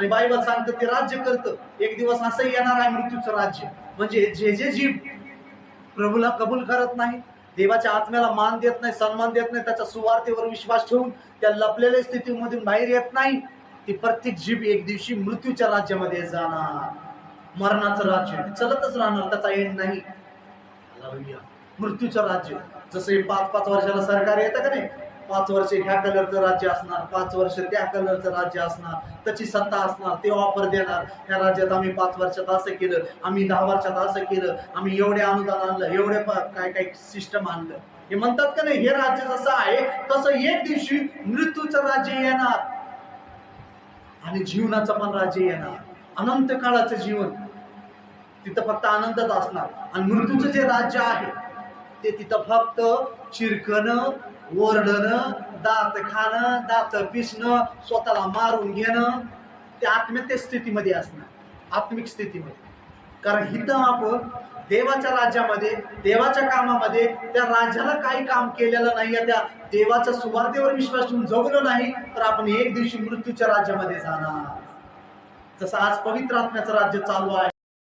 आणि बायबल सांगतं ते राज्य करतं. एक दिवस असं येणार आहे मृत्यूचं राज्य, म्हणजे जे जे जीव प्रभूला कबूल करत नाही, देवाच्या आत्म्याला मान देत नाही, सन्मान देत नाही, त्याच्या सुवार्तेवर विश्वास ठेवून त्या लपलेल्या स्थितीमधून बाहेर येत नाही, ती प्रत्येक जीव एक दिवशी मृत्यूच्या राज्यामध्ये जाणार. मरणाचं राज्य चलतच राहणार, त्याचा एंड नाही. मृत्यूचं राज्य, जसं 5-5 वर्षाला सरकार येतं का नाही, 5 वर्ष ह्या कलरचं राज्य असणार, 5 वर्ष त्या कलरचं राज्य असणार, त्याची सत्ता असणार, ते ऑफर देणार. ह्या राज्यात आम्ही 5 वर्षात असं केलं, आम्ही 10 वर्षात असं केलं, आम्ही एवढे अनुदान आणलं, एवढे काय काय सिस्टम आणलं. हे म्हणतात का नाही, हे राज्य जसं आहे तसं एक दिवशी मृत्यूचं राज्य येणार आणि जीवनाचं पण राज्य येणार, अनंत काळाचं जीवन. तिथं फक्त आनंदच असणार. आणि मृत्यूचं जे राज्य आहे ते तिथं फक्त चिरकणं, ओरडणं, दात खाणं, दात पिसणं, स्वतःला मारून घेणं, ते आत्म्याच्या स्थितीमध्ये असणार, आत्मिक स्थितीमध्ये. कारण इथं आपण देवाच्या राज्यामध्ये, देवाच्या कामामध्ये, त्या राज्याला काही काम केलेलं नाही, त्या देवाच्या सुवार्तेवर विश्वास ठेवून जगलो नाही, तर आपण एक दिवशी मृत्यूच्या राज्यामध्ये जाणार. जसं आज पवित्र आत्म्याचं राज्य चालू आहे,